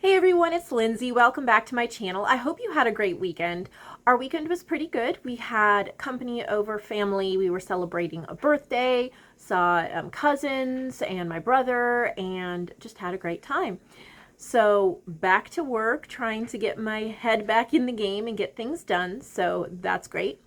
Hey everyone, it's Lindsay. Welcome back to my channel. I hope you had a great weekend. Our weekend was pretty good. We had company over, family. We were celebrating a birthday, saw cousins and my brother, and just had a great time. So back to work, trying to get my head back in the game and get things done. So that's great.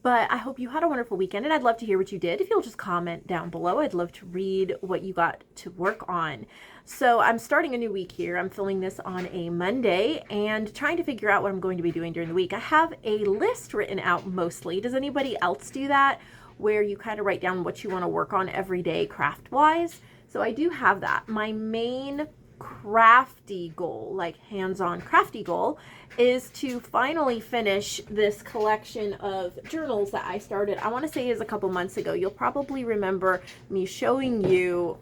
But I hope you had a wonderful weekend, and I'd love to hear what you did. If you'll just comment down below, I'd love to read what you got to work on. So I'm starting a new week here. I'm filming this on a Monday and trying to figure out what I'm going to be doing during the week. I have a list written out mostly. Does anybody else do that, where you kind of write down what you want to work on every day craft-wise? So I do have that. My main crafty goal, like hands-on crafty goal, is to finally finish this collection of journals that I started, I want to say is a couple months ago. You'll probably remember me showing you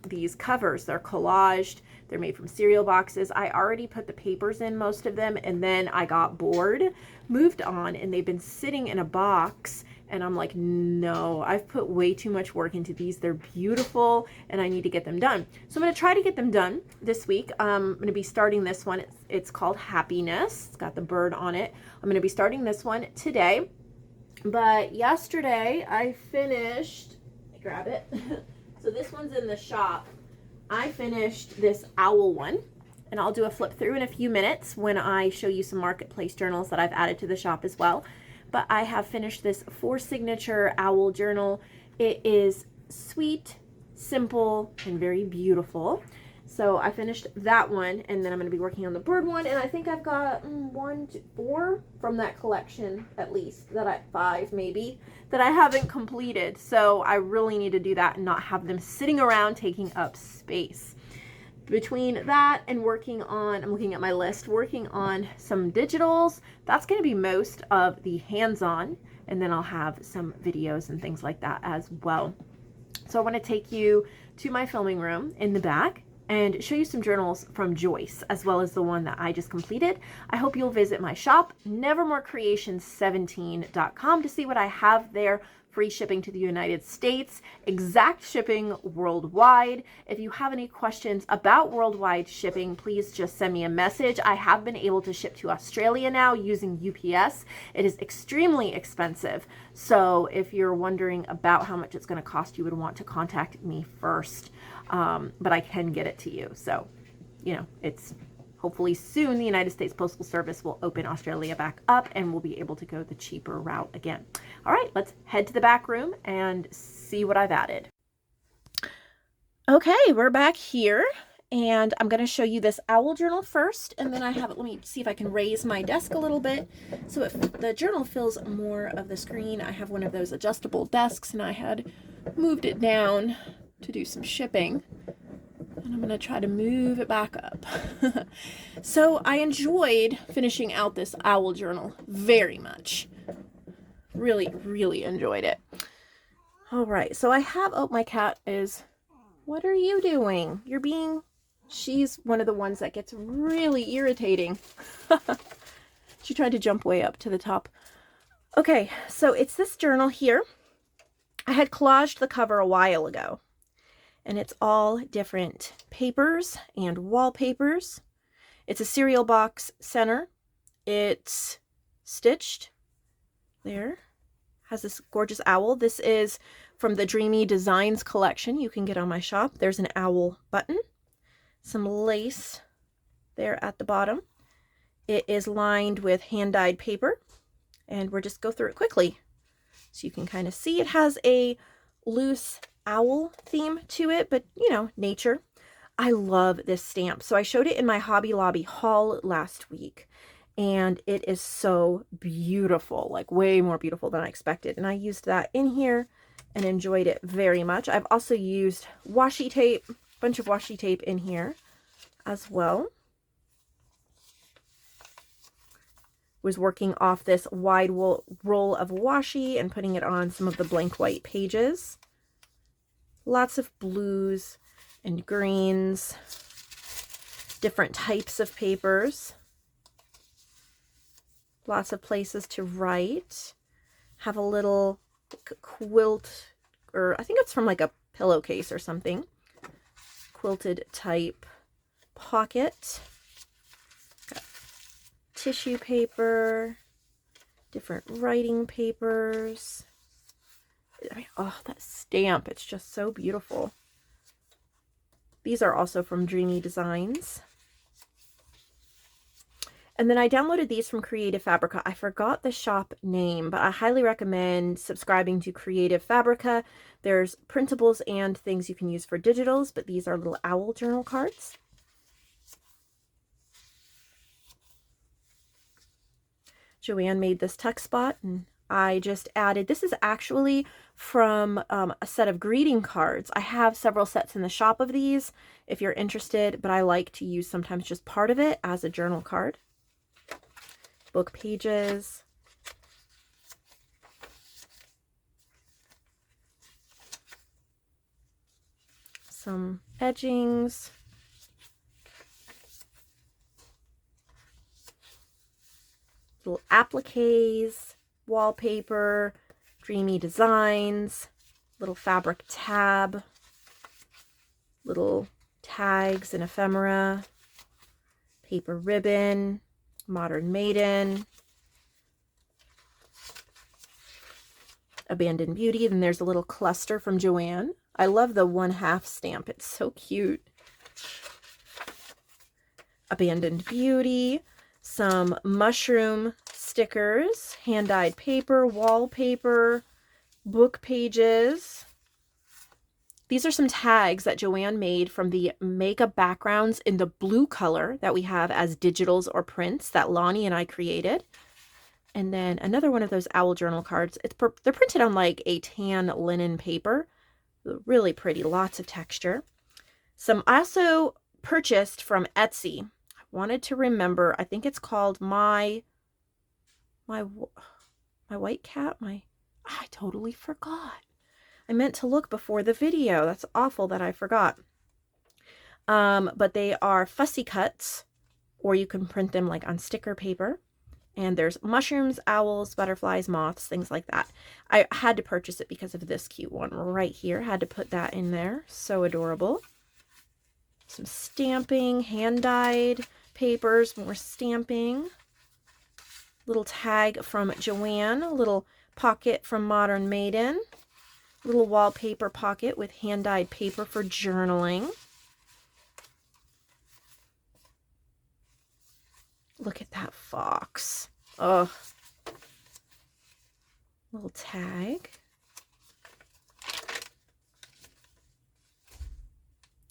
these covers. They're collaged. They're made from cereal boxes. I already put the papers in, most of them, and then I got bored, moved on, and they've been sitting in a box. And I'm like, no, I've put way too much work into these. They're beautiful and I need to get them done. So I'm going to try to get them done this week. I'm going to be starting this one. It's called Happiness. It's got the bird on it. I'm going to be starting this one today. But yesterday I finished, grab it. So this one's in the shop. I finished this owl one. And I'll do a flip through in a few minutes when I show you some marketplace journals that I've added to the shop as well. But I have finished this 4-signature owl journal. It is sweet, simple, and very beautiful. So I finished that one, and then I'm going to be working on the bird one, and I think I've got 1, 2, 4 from that collection, at least, 5 maybe, that I haven't completed. So I really need to do that and not have them sitting around taking up space. Between that and working on, I'm looking at my list, working on some digitals, that's going to be most of the hands-on, and then I'll have some videos and things like that as well. So I want to take you to my filming room in the back and show you some journals from Joyce, as well as the one that I just completed. I hope you'll visit my shop, nevermorecreations17.com, to see what I have there. Free shipping to the United States, exact shipping worldwide. If you have any questions about worldwide shipping, please just send me a message. I have been able to ship to Australia now using UPS. It is extremely expensive. So if you're wondering about how much it's going to cost, you would want to contact me first. But I can get it to you. So, you know, it's hopefully soon the United States Postal Service will open Australia back up and we'll be able to go the cheaper route again. All right, let's head to the back room and see what I've added. Okay, we're back here and I'm going to show you this owl journal first, and then I have it. Let me see if I can raise my desk a little bit so if the journal fills more of the screen. I have one of those adjustable desks and I had moved it down to do some shipping. And I'm going to try to move it back up. So I enjoyed finishing out this owl journal very much. Really, really enjoyed it. All right, so I have, oh, my cat is, what are you doing? She's one of the ones that gets really irritating. She tried to jump way up to the top. Okay, so it's this journal here. I had collaged the cover a while ago. And it's all different papers and wallpapers. It's a cereal box center. It's stitched there. Has this gorgeous owl. This is from the Dreamy Designs collection you can get on my shop. There's an owl button, some lace there at the bottom. It is lined with hand-dyed paper, and we'll just go through it quickly so you can kind of see. It has a loose owl theme to it, but you know, nature. I love this stamp. So I showed it in my Hobby Lobby haul last week, and it is so beautiful, like way more beautiful than I expected. And I used that in here and enjoyed it very much. I've also used washi tape, a bunch of washi tape in here as well. Was working off this wide roll of washi and putting it on some of the blank white pages. Lots of blues and greens, different types of papers, lots of places to write. Have a little quilt, or I think it's from like a pillowcase or something, quilted type pocket. tissue paper, different writing papers. I mean, oh, that stamp, it's just so beautiful. These are also from Dreamy Designs. And then I downloaded these from Creative Fabrica. I forgot the shop name, but I highly recommend subscribing to Creative Fabrica. There's printables and things you can use for digitals, but these are little owl journal cards. Joanne made this tuck spot, and I just added, this is actually from a set of greeting cards. I have several sets in the shop of these if you're interested, but I like to use sometimes just part of it as a journal card. Book pages. Some edgings. Little appliques, wallpaper, Dreamy Designs, little fabric tab, little tags and ephemera, paper ribbon, Modern Maiden, Abandoned Beauty. Then there's a little cluster from Joanne. I love the 1/2 stamp. It's so cute. Abandoned Beauty, some mushroom stickers, hand-dyed paper, wallpaper, book pages. These are some tags that Joanne made from the makeup backgrounds in the blue color that we have as digitals or prints that Lonnie and I created. And then another one of those owl journal cards. They're printed on like a tan linen paper. Really pretty, lots of texture. Some I also purchased from Etsy. I wanted to remember, I think it's called my white cat. I totally forgot. I meant to look before the video. That's awful that I forgot. But they are fussy cuts, or you can print them like on sticker paper. And there's mushrooms, owls, butterflies, moths, things like that. I had to purchase it because of this cute one right here. Had to put that in there. So adorable. Some stamping, hand-dyed papers, more stamping. Little tag from Joanne, a little pocket from Modern Maiden. Little wallpaper pocket with hand-dyed paper for journaling. Look at that fox. Oh. Little tag.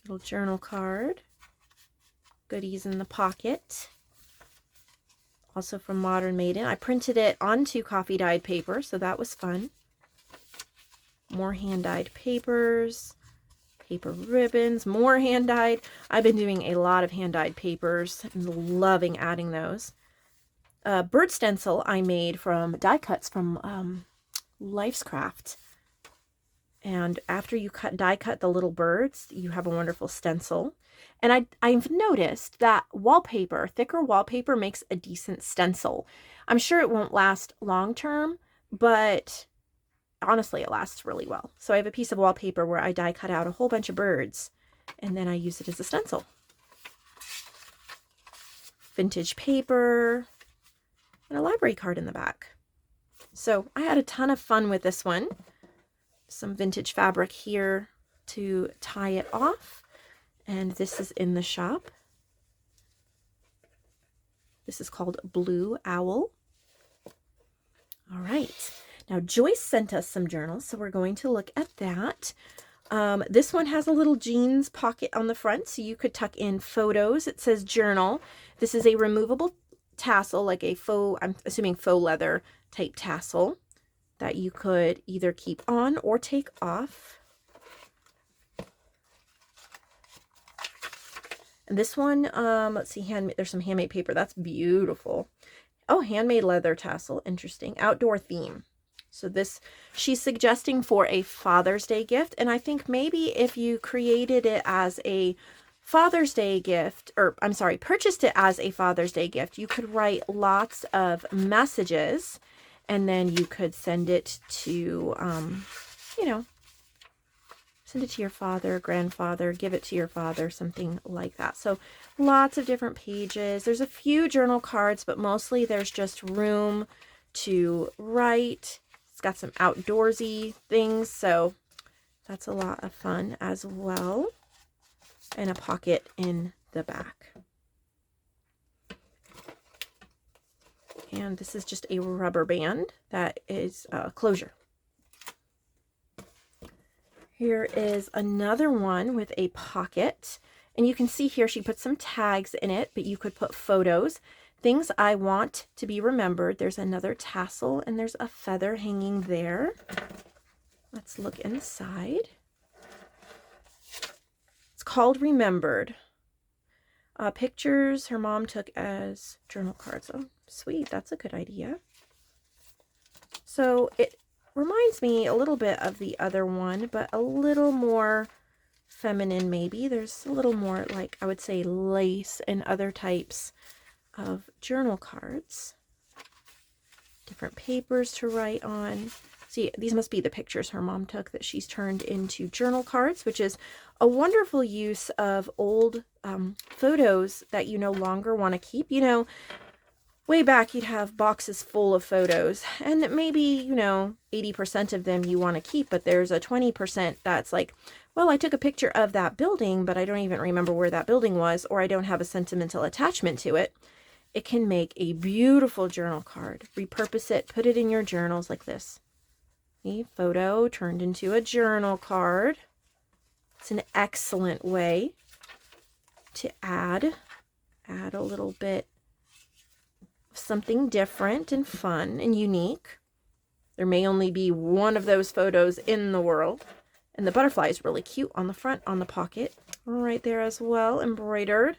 Little journal card. Goodies in the pocket. Also from Modern Maiden. I printed it onto coffee dyed paper, so that was fun. More hand-dyed papers, paper ribbons, more hand-dyed. I've been doing a lot of hand-dyed papers and loving adding those. Bird stencil I made from die cuts from Life's Craft. And after you die cut the little birds, you have a wonderful stencil. And I've noticed that wallpaper, thicker wallpaper, makes a decent stencil. I'm sure it won't last long term, but honestly, it lasts really well. So I have a piece of wallpaper where I die cut out a whole bunch of birds, and then I use it as a stencil. Vintage paper, and a library card in the back. So I had a ton of fun with this one. Some vintage fabric here to tie it off. And this is in the shop. This is called Blue Owl. All right. Now, Joyce sent us some journals, so we're going to look at that. This one has a little jeans pocket on the front, so you could tuck in photos. It says journal. This is a removable tassel, like a faux, I'm assuming faux leather type tassel that you could either keep on or take off. And this one, let's see, there's some handmade paper. That's beautiful. Oh, handmade leather tassel. Interesting. Outdoor theme. So this, she's suggesting for a Father's Day gift. And I think maybe if you created it as a Father's Day gift, or I'm sorry, purchased it as a Father's Day gift, you could write lots of messages, and then you could send it to, you know, send it to your father, grandfather, give it to your father, something like that. So lots of different pages. There's a few journal cards, but mostly there's just room to write. It's got some outdoorsy things, so that's a lot of fun as well. And a pocket in the back. And this is just a rubber band that is closure. Here is another one with a pocket. And you can see here she put some tags in it, but you could put photos. Things I want to be remembered. There's another tassel and there's a feather hanging there. Let's look inside. It's called Remembered. Pictures her mom took as journal cards. Oh, sweet. That's a good idea. So it reminds me a little bit of the other one, but a little more feminine maybe. There's a little more, like, I would say, lace and other types of journal cards. Different papers to write on. See, these must be the pictures her mom took that she's turned into journal cards, which is a wonderful use of old photos that you no longer want to keep. You know, way back you'd have boxes full of photos, and maybe, 80% of them you want to keep, but there's a 20% that's like, well, I took a picture of that building, but I don't even remember where that building was, or I don't have a sentimental attachment to it. It can make a beautiful journal card. Repurpose it, put it in your journals like this. A photo turned into a journal card. It's an excellent way to add a little bit of something different and fun and unique. There may only be one of those photos in the world. And the butterfly is really cute on the front, on the pocket. Right there as well, embroidered.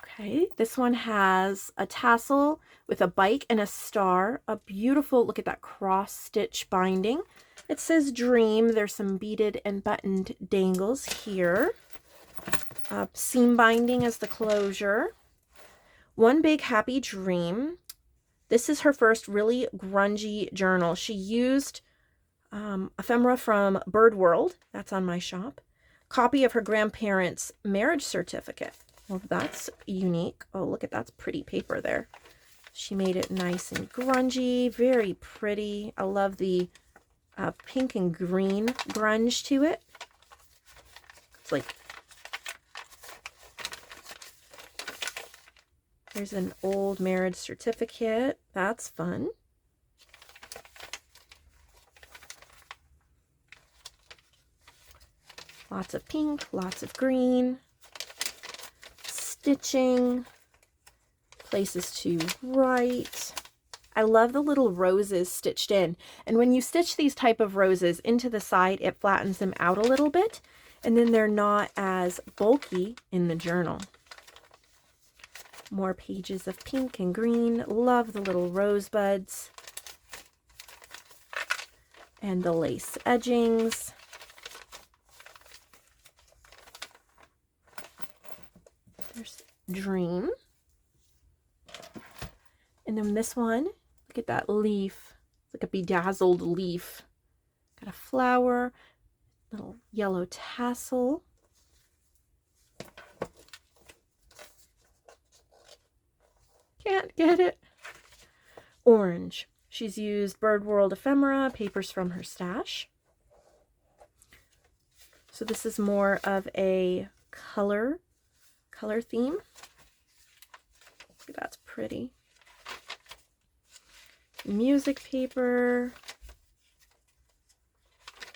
Okay, this one has a tassel with a bike and a star. A beautiful, look at that cross stitch binding. It says Dream. There's some beaded and buttoned dangles here. Seam binding as the closure. One Big Happy Dream. This is her first really grungy journal. She used ephemera from Bird World. That's on my shop. Copy of her grandparents' marriage certificate. Well, that's unique. Oh, look at that pretty paper there. She made it nice and grungy, very pretty. I love the pink and green grunge to it. It's like, there's an old marriage certificate. That's fun. Lots of pink, lots of green. Stitching, places to write. I love the little roses stitched in. And when you stitch these type of roses into the side, it flattens them out a little bit, and then they're not as bulky in the journal. More pages of pink and green. Love the little rosebuds and the lace edgings. There's Dream. And then this one, look at that leaf. It's like a bedazzled leaf. Got a flower, little yellow tassel. Can't get it. Orange. She's used Bird World ephemera, papers from her stash. So this is more of a color theme. That's pretty. Music paper.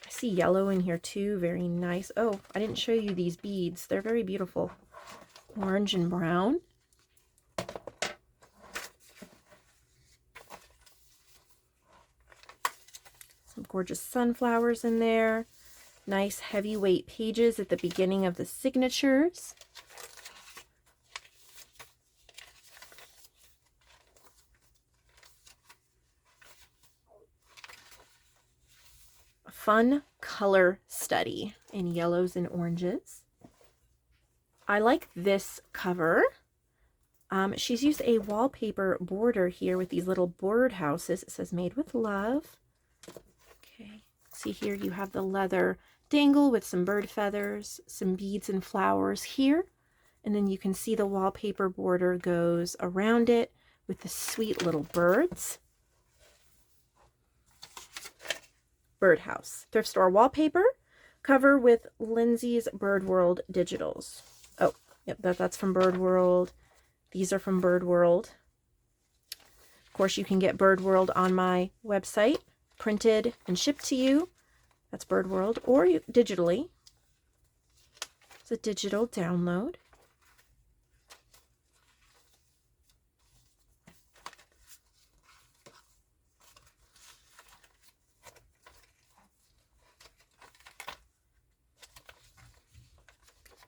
I see yellow in here too. Very nice. Oh, I didn't show you these beads. They're very beautiful. Orange and brown. Some gorgeous sunflowers in there. Nice heavyweight pages at the beginning of the signatures. Fun color study in yellows and oranges. I like this cover. She's used a wallpaper border here with these little bird houses. It says made with love. See here, you have the leather dangle with some bird feathers, some beads and flowers here. And then you can see the wallpaper border goes around it with the sweet little birds. Birdhouse. Thrift store wallpaper. Cover with Lindsay's Bird World digitals. Oh, yep, that's from Bird World. These are from Bird World. Of course, you can get Bird World on my website, printed and shipped to you. That's Bird World, or digitally. It's a digital download.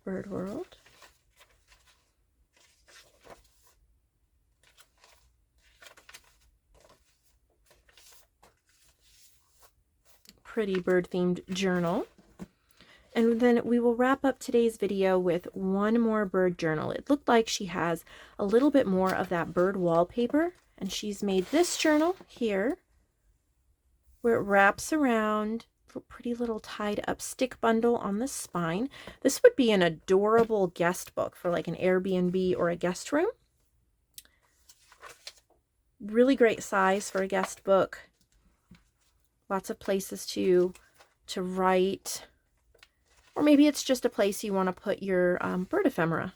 Bird World. Pretty bird-themed journal. And then we will wrap up today's video with one more bird journal. It looked like she has a little bit more of that bird wallpaper, and she's made this journal here where it wraps around a pretty little tied up stick bundle on the spine. This would be an adorable guest book for like an Airbnb or a guest room. Really great size for a guest book. Lots of places to write, or maybe it's just a place you want to put your bird ephemera.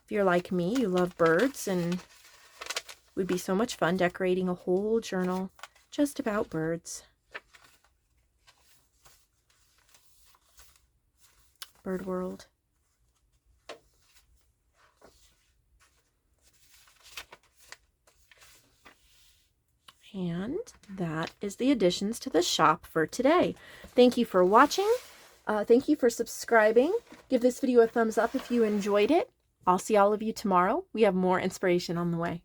If you're like me, you love birds, and it would be so much fun decorating a whole journal just about birds. Bird World. And that is the additions to the shop for today. Thank you for watching. Thank you for subscribing. Give this video a thumbs up if you enjoyed it. I'll see all of you tomorrow. We have more inspiration on the way.